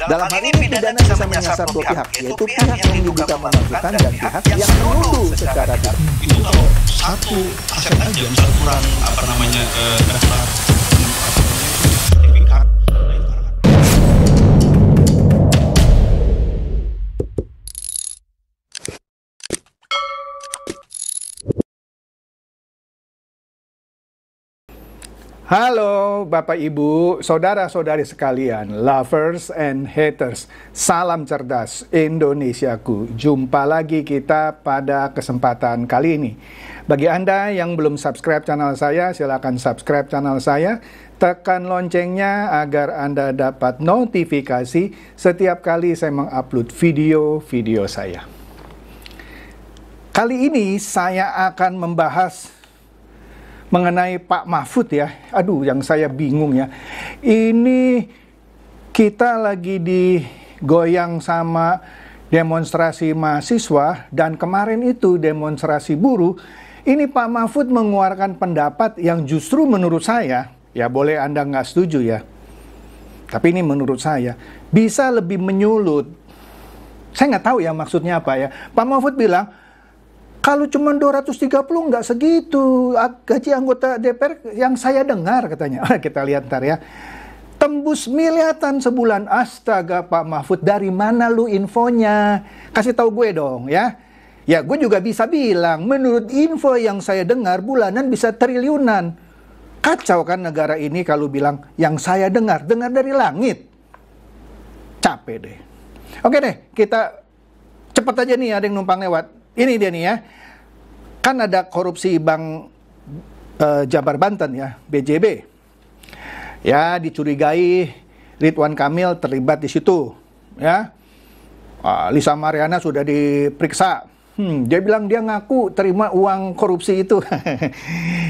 Dalam hal ini pidana bisa menyasar dua pihak, yaitu pihak yang diduga memalsukan dan pihak yang menuduh secara tidak. Itu kalau satu aset aja, misal kurang daftar sertifikat. Halo Bapak Ibu, saudara-saudari sekalian, lovers and haters, salam cerdas Indonesiaku. Jumpa lagi kita pada kesempatan kali ini. Bagi Anda yang belum subscribe channel saya, silakan subscribe channel saya. Tekan loncengnya agar Anda dapat notifikasi setiap kali saya mengupload video-video saya. Kali ini saya akan membahas mengenai Pak Mahfud ya. Aduh, yang saya bingung ya. Ini kita lagi digoyang sama demonstrasi mahasiswa dan kemarin itu demonstrasi buruh. Ini Pak Mahfud mengeluarkan pendapat yang justru menurut saya, ya boleh Anda nggak setuju ya, tapi ini menurut saya bisa lebih menyulut. Saya nggak tahu ya maksudnya apa ya. Pak Mahfud bilang, kalau cuma 230 nggak segitu gaji anggota DPR yang saya dengar katanya. Kita lihat ntar ya. Tembus miliaran sebulan. Astaga Pak Mahfud, dari mana lu infonya? Kasih tahu gue dong ya. Ya gue juga bisa bilang, menurut info yang saya dengar bulanan bisa triliunan. Kacau kan negara ini kalau bilang yang saya dengar dari langit. Capek deh. Oke deh, kita cepat aja nih, ada yang numpang lewat. Ini dia nih ya, kan ada korupsi Bank Jabar Banten ya, BJB. Ya, dicurigai Ridwan Kamil terlibat di situ. Ya, Lisa Mariana sudah diperiksa. Dia bilang dia ngaku terima uang korupsi itu.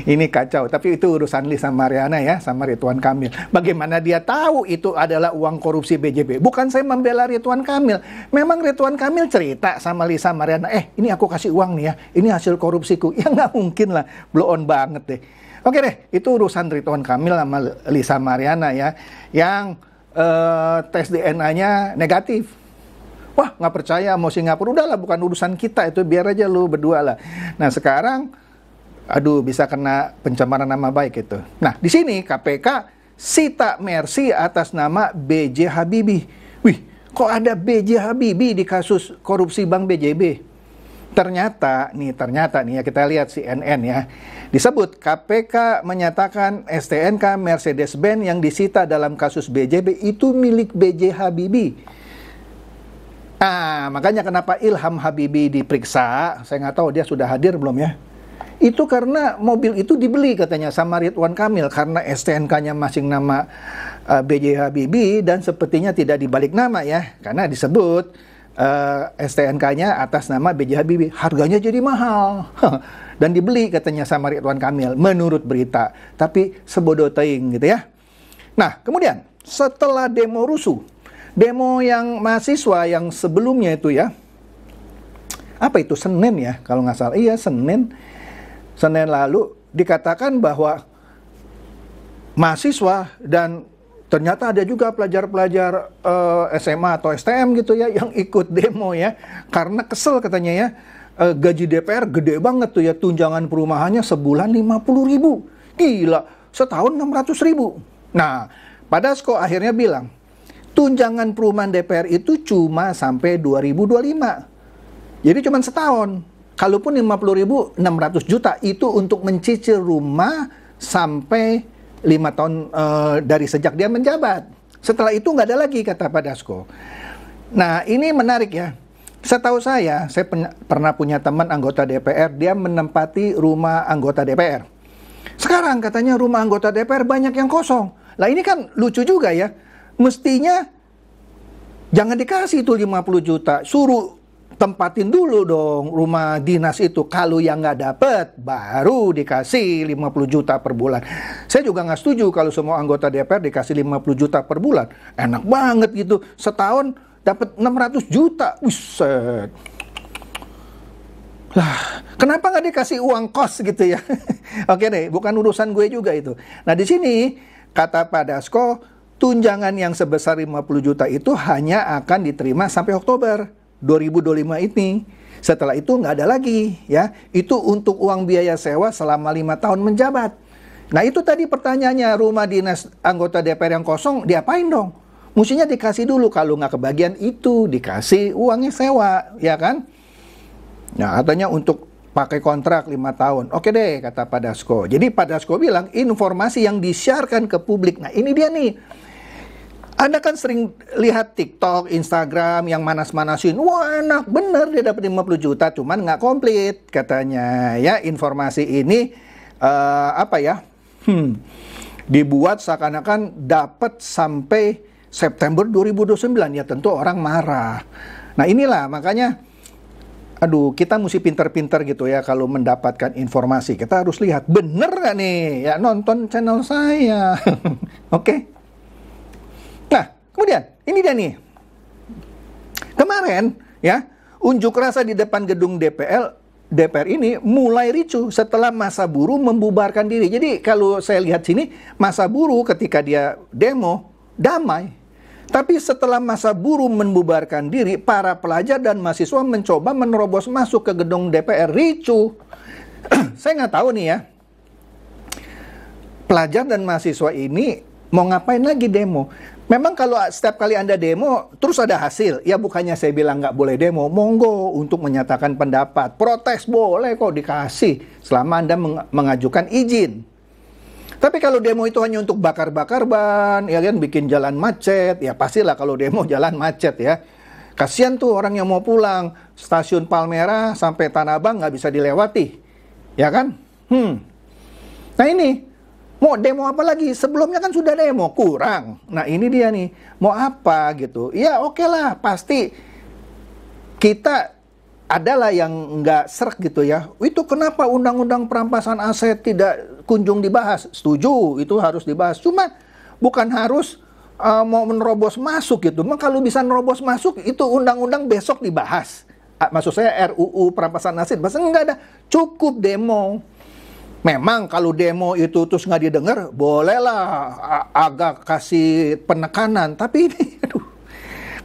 Ini kacau, tapi itu urusan Lisa Mariana ya sama Ridwan Kamil. Bagaimana dia tahu itu adalah uang korupsi BJB? Bukan saya membela Ridwan Kamil. Memang Ridwan Kamil cerita sama Lisa Mariana, ini aku kasih uang nih ya, ini hasil korupsiku. Ya nggak mungkin lah, blow on banget deh. Oke deh, itu urusan Ridwan Kamil sama Lisa Mariana ya, yang tes DNA-nya negatif. Wah, nggak percaya mau Singapura, udahlah bukan urusan kita itu, biar aja lu berdua lah. Nah sekarang, aduh bisa kena pencemaran nama baik itu. Nah di sini KPK sita Mercy atas nama B.J. Habibie. Wih, kok ada B.J. Habibie di kasus korupsi Bank BJB? Ternyata nih ya, kita lihat CNN ya. Disebut KPK menyatakan STNK Mercedes-Benz yang disita dalam kasus BJB itu milik B.J. Habibie. Nah, makanya kenapa Ilham Habibie diperiksa, saya nggak tahu dia sudah hadir belum ya. Itu karena mobil itu dibeli katanya sama Ridwan Kamil, karena STNK-nya masing nama B.J. Habibie dan sepertinya tidak dibalik nama ya, karena disebut STNK-nya atas nama B.J. Habibie, harganya jadi mahal. Dan dibeli katanya sama Ridwan Kamil, menurut berita. Tapi sebodoh teing gitu ya. Nah, kemudian setelah demo rusuh, demo yang mahasiswa yang sebelumnya itu ya, apa itu, Senin ya kalau nggak salah, iya Senin lalu dikatakan bahwa mahasiswa dan ternyata ada juga pelajar-pelajar SMA atau STM gitu ya yang ikut demo ya, karena kesel katanya ya, gaji DPR gede banget tuh ya, tunjangan perumahannya sebulan 50.000, gila, setahun 600.000. Nah, Padasko akhirnya bilang, tunjangan perumahan DPR itu cuma sampai 2025. Jadi cuma setahun. Kalaupun 50.000, 600 juta itu untuk mencicil rumah sampai 5 tahun dari sejak dia menjabat. Setelah itu nggak ada lagi, kata Padasko. Nah ini menarik ya. Setahu saya pernah punya teman anggota DPR, dia menempati rumah anggota DPR. Sekarang katanya rumah anggota DPR banyak yang kosong. Lah ini kan lucu juga ya. Mestinya jangan dikasih itu 50 juta, suruh tempatin dulu dong rumah dinas itu. Kalau yang nggak dapet, baru dikasih 50 juta per bulan. Saya juga nggak setuju kalau semua anggota DPR dikasih 50 juta per bulan. Enak banget gitu, setahun dapat 600 juta. Wiset. Lah, kenapa nggak dikasih uang kos gitu ya? Oke deh, bukan urusan gue juga itu. Nah di sini kata Padasko, tunjangan yang sebesar 50 juta itu hanya akan diterima sampai Oktober 2025 ini. Setelah itu nggak ada lagi, ya. Itu untuk uang biaya sewa selama 5 tahun menjabat. Nah, itu tadi pertanyaannya, rumah dinas anggota DPR yang kosong, diapain dong? Mestinya dikasih dulu, kalau nggak kebagian itu, dikasih uangnya sewa, ya kan? Nah, katanya untuk pakai kontrak 5 tahun. Oke deh, kata Pak Dasko. Jadi Pak Dasko bilang, informasi yang disiarkan ke publik. Nah, ini dia nih. Anda kan sering lihat TikTok, Instagram yang manas-manasin. Wah, enak bener dia dapat 50 juta, cuman nggak komplit katanya. Ya, informasi ini dibuat seakan-akan dapat sampai September 2029. Ya tentu orang marah. Nah, inilah makanya kita mesti pinter-pinter gitu ya kalau mendapatkan informasi. Kita harus lihat bener nggak nih, ya nonton channel saya. Oke. Nah, kemudian ini dia nih. Kemarin ya, unjuk rasa di depan gedung DPR ini mulai ricuh setelah massa buruh membubarkan diri. Jadi kalau saya lihat sini, massa buruh ketika dia demo damai. Tapi setelah massa buruh membubarkan diri, para pelajar dan mahasiswa mencoba menerobos masuk ke gedung DPR, ricuh. Saya nggak tahu nih ya, pelajar dan mahasiswa ini mau ngapain lagi demo. Memang kalau setiap kali Anda demo, terus ada hasil. Ya bukannya saya bilang nggak boleh demo. Monggo untuk menyatakan pendapat. Protes boleh kok dikasih. Selama Anda mengajukan izin. Tapi kalau demo itu hanya untuk bakar-bakar ban, ya kan, bikin jalan macet. Ya pastilah kalau demo jalan macet ya. Kasian tuh orang yang mau pulang. Stasiun Palmerah sampai Tanah Abang nggak bisa dilewati. Ya kan? Nah ini. Mau demo apa lagi? Sebelumnya kan sudah demo, kurang. Nah ini dia nih, mau apa gitu. Ya oke lah, pasti kita adalah yang nggak srek gitu ya. Itu kenapa undang-undang perampasan aset tidak kunjung dibahas? Setuju, itu harus dibahas. Cuma bukan harus mau menerobos masuk gitu. Kalau bisa nerobos masuk, itu undang-undang besok dibahas. Maksud saya RUU perampasan aset, bahkan nggak ada. Cukup demo. Memang kalau demo itu terus nggak didengar, bolehlah agak kasih penekanan. Tapi ini,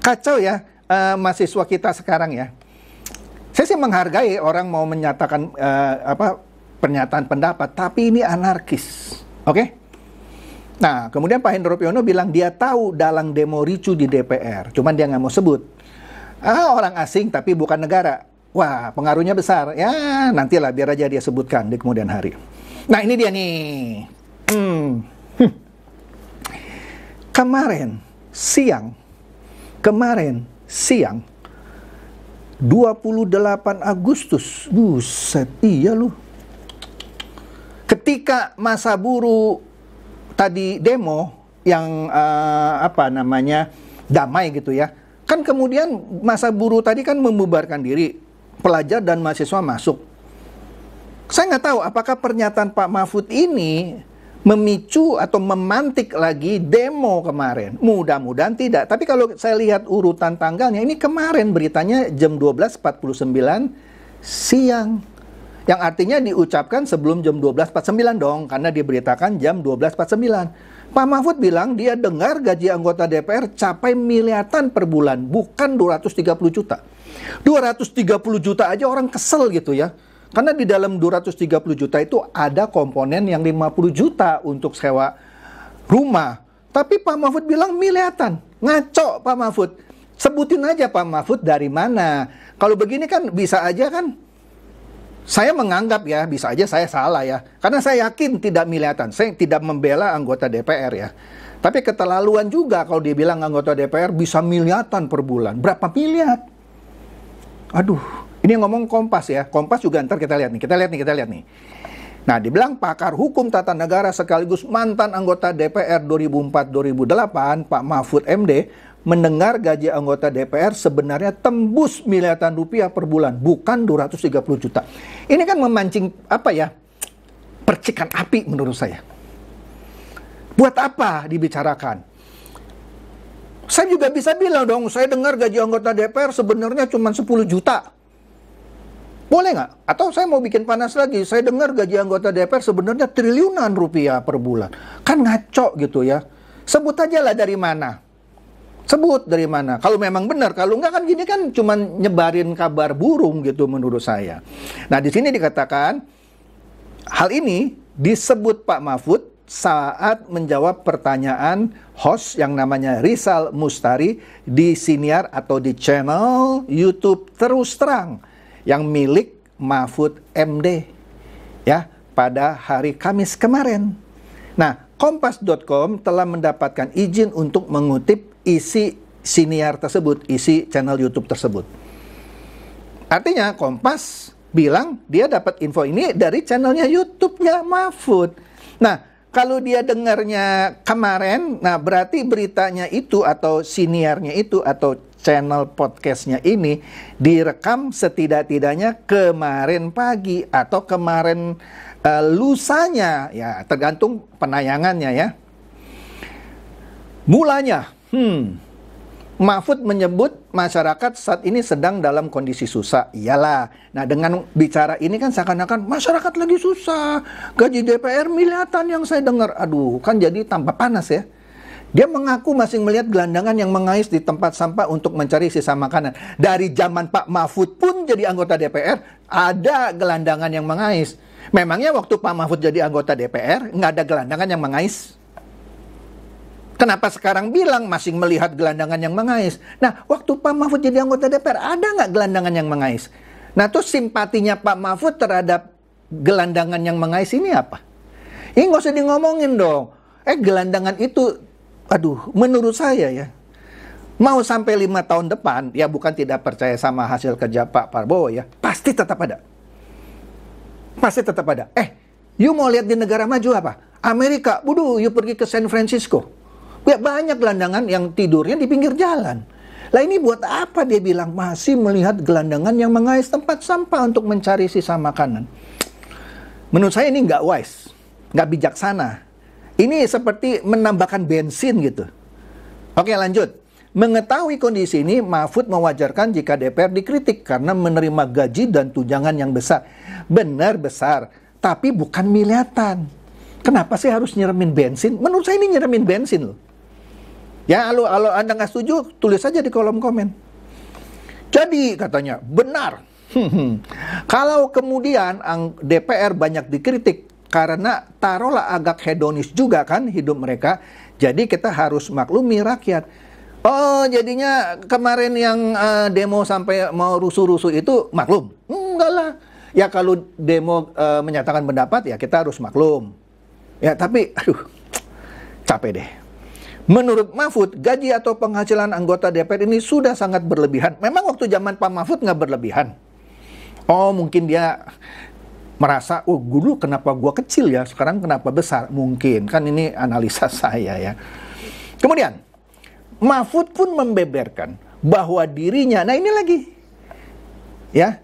kacau ya mahasiswa kita sekarang ya. Saya sih menghargai orang mau menyatakan pernyataan pendapat, tapi ini anarkis, oke? Nah, kemudian Pak Hendro Priyono bilang dia tahu dalang demo ricu di DPR, cuman dia nggak mau sebut. Orang asing tapi bukan negara. Wah, pengaruhnya besar. Ya, nantilah biar aja dia sebutkan di kemudian hari. Nah, ini dia nih. Kemarin siang 28 Agustus. Buset, iya lu. Ketika massa buruh tadi demo yang damai gitu ya. Kan kemudian massa buruh tadi kan membubarkan diri. Pelajar dan mahasiswa masuk. Saya nggak tahu apakah pernyataan Pak Mahfud ini memicu atau memantik lagi demo kemarin. Mudah-mudahan tidak. Tapi kalau saya lihat urutan tanggalnya, ini kemarin beritanya jam 12.49 siang. Yang artinya diucapkan sebelum jam 12.49 dong, karena diberitakan jam 12.49. Pak Mahfud bilang dia dengar gaji anggota DPR capai miliaran per bulan, bukan 230 juta. 230 juta aja orang kesel gitu ya. Karena di dalam 230 juta itu ada komponen yang 50 juta untuk sewa rumah. Tapi Pak Mahfud bilang miliaran. Ngaco Pak Mahfud. Sebutin aja Pak Mahfud dari mana. Kalau begini kan bisa aja kan. Saya menganggap ya, bisa aja saya salah ya. Karena saya yakin tidak miliaran. Saya tidak membela anggota DPR ya. Tapi keterlaluan juga kalau dia bilang anggota DPR bisa miliaran per bulan. Berapa miliar? Aduh, ini ngomong Kompas ya. Kompas juga ntar kita lihat nih. Nah, dibilang pakar hukum tata negara sekaligus mantan anggota DPR 2004-2008, Pak Mahfud MD, mendengar gaji anggota DPR sebenarnya tembus miliaran rupiah per bulan, bukan 230 juta. Ini kan memancing percikan api menurut saya. Buat apa dibicarakan? Saya juga bisa bilang dong, saya dengar gaji anggota DPR sebenarnya cuma 10 juta. Boleh nggak? Atau saya mau bikin panas lagi, saya dengar gaji anggota DPR sebenarnya triliunan rupiah per bulan. Kan ngaco gitu ya. Sebut aja lah dari mana. Sebut dari mana. Kalau memang benar, kalau enggak kan gini kan cuma nyebarin kabar burung gitu menurut saya. Nah, di sini dikatakan hal ini disebut Pak Mahfud saat menjawab pertanyaan host yang namanya Rizal Mustari di siniar atau di channel YouTube Terus Terang yang milik Mahfud MD ya pada hari Kamis kemarin. Nah, Kompas.com telah mendapatkan izin untuk mengutip isi siniar tersebut, isi channel YouTube tersebut. Artinya Kompas bilang dia dapat info ini dari channelnya YouTube-nya Mahfud. Nah, kalau dia dengarnya kemarin, nah berarti beritanya itu atau siniarnya itu atau channel podcastnya ini direkam setidak-tidaknya kemarin pagi atau kemarin lusanya, ya tergantung penayangannya ya. Mulanya, Mahfud menyebut masyarakat saat ini sedang dalam kondisi susah. Iyalah. Nah, dengan bicara ini kan seakan-akan masyarakat lagi susah. Gaji DPR miliaran yang saya dengar. Aduh, kan jadi tambah panas ya. Dia mengaku masih melihat gelandangan yang mengais di tempat sampah untuk mencari sisa makanan. Dari zaman Pak Mahfud pun jadi anggota DPR, ada gelandangan yang mengais. Memangnya waktu Pak Mahfud jadi anggota DPR, nggak ada gelandangan yang mengais? Kenapa sekarang bilang masih melihat gelandangan yang mengais? Nah, waktu Pak Mahfud jadi anggota DPR, ada nggak gelandangan yang mengais? Nah, terus simpatinya Pak Mahfud terhadap gelandangan yang mengais ini apa? Ini nggak usah di ngomongin dong. Gelandangan itu, aduh, menurut saya ya, mau sampai 5 tahun depan, ya bukan tidak percaya sama hasil kerja Pak Prabowo ya, pasti tetap ada. Pasti tetap ada. You mau lihat di negara maju apa? Amerika, you pergi ke San Francisco. Ya, banyak gelandangan yang tidurnya di pinggir jalan. Lah ini buat apa dia bilang masih melihat gelandangan yang mengais tempat sampah untuk mencari sisa makanan? Menurut saya ini nggak wise, nggak bijaksana. Ini seperti menambahkan bensin gitu. Oke, lanjut. Mengetahui kondisi ini, Mahfud mewajarkan jika DPR dikritik karena menerima gaji dan tunjangan yang besar. Benar besar, tapi bukan miliaran. Kenapa sih harus nyeremin bensin? Menurut saya ini nyeremin bensin loh. Ya, kalau Anda nggak setuju, tulis saja di kolom komen. Jadi, katanya, benar. Kalau kemudian DPR banyak dikritik karena taruhlah agak hedonis juga kan hidup mereka, jadi kita harus maklumi rakyat. Oh, jadinya kemarin yang demo sampai mau rusuh-rusuh itu maklum? Enggak lah. Ya kalau demo menyatakan pendapat ya kita harus maklum. Ya tapi aduh, capek deh. Menurut Mahfud, gaji atau penghasilan anggota DPR ini sudah sangat berlebihan. Memang waktu zaman Pak Mahfud nggak berlebihan. Oh, mungkin dia merasa, oh dulu kenapa gua kecil ya, sekarang kenapa besar? Mungkin, kan ini analisa saya ya. Kemudian, Mahfud pun membeberkan bahwa dirinya, nah ini lagi, ya,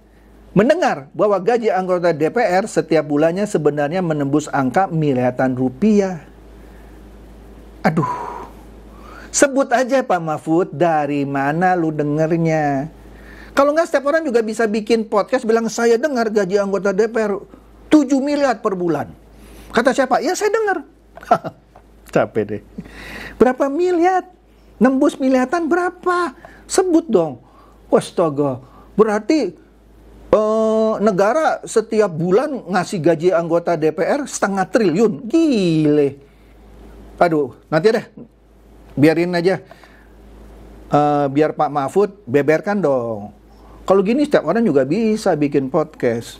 mendengar bahwa gaji anggota DPR setiap bulannya sebenarnya menembus angka miliaran rupiah. Aduh, sebut aja Pak Mahfud, dari mana lu dengernya? Kalau nggak setiap orang juga bisa bikin podcast bilang saya dengar gaji anggota DPR 7 miliar per bulan. Kata siapa? Ya saya dengar. Capek deh. Berapa miliar? Nembus miliaran berapa? Sebut dong. Astaga. Berarti negara setiap bulan ngasih gaji anggota DPR 0,5 triliun. Gile. Aduh, nanti deh. Biarin aja. Biar Pak Mahfud beberkan dong. Kalau gini setiap orang juga bisa bikin podcast.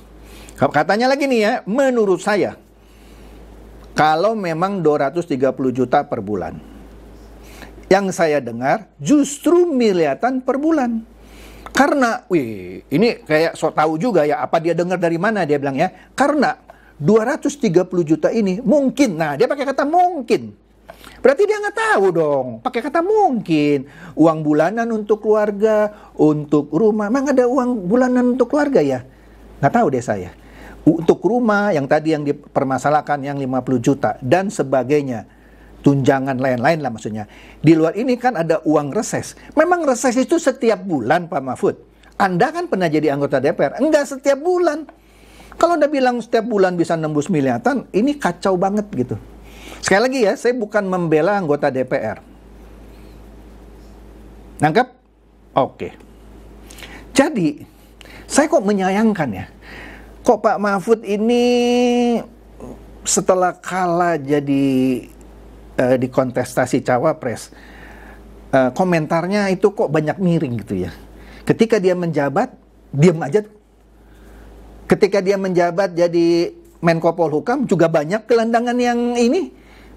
Katanya lagi nih ya, menurut saya, kalau memang 230 juta per bulan, yang saya dengar justru miliaran per bulan. Karena, ini kayak so tahu juga ya, apa dia dengar dari mana, dia bilang ya. Karena 230 juta ini mungkin, nah dia pakai kata mungkin. Berarti dia nggak tahu dong, pakai kata mungkin. Uang bulanan untuk keluarga, untuk rumah. Emang ada uang bulanan untuk keluarga ya? Nggak tahu deh saya. Untuk rumah, yang tadi yang dipermasalahkan yang 50 juta, dan sebagainya. Tunjangan lain-lain lah maksudnya. Di luar ini kan ada uang reses. Memang reses itu setiap bulan Pak Mahfud. Anda kan pernah jadi anggota DPR. Enggak setiap bulan. Kalau Anda bilang setiap bulan bisa nembus miliaran, ini kacau banget gitu. Sekali lagi ya, saya bukan membela anggota DPR. Nangkep? Oke. Jadi, saya kok menyayangkan ya, kok Pak Mahfud ini setelah kalah jadi di kontestasi cawapres, komentarnya itu kok banyak miring gitu ya. Ketika dia menjabat, diam aja. Ketika dia menjabat jadi Menko Polhukam, juga banyak gelandangan yang ini,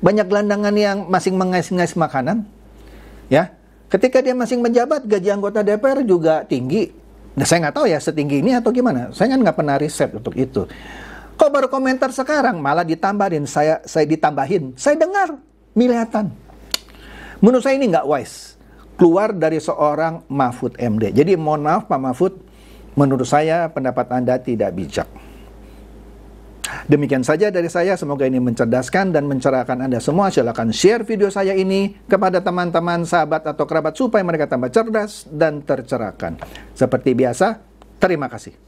banyak gelandangan yang masing mengais-ngais makanan. Ya, ketika dia masing menjabat, gaji anggota DPR juga tinggi. Nah, saya nggak tahu ya setinggi ini atau gimana. Saya kan nggak pernah riset untuk itu. Kok baru komentar sekarang, malah ditambahin, saya ditambahin. Saya dengar, milihatan. Menurut saya ini nggak wise. Keluar dari seorang Mahfud MD. Jadi mohon maaf Pak Mahfud, menurut saya pendapat Anda tidak bijak. Demikian saja dari saya, semoga ini mencerdaskan dan mencerahkan Anda semua. Silakan share video saya ini kepada teman-teman, sahabat atau kerabat supaya mereka tambah cerdas dan tercerahkan. Seperti biasa, terima kasih.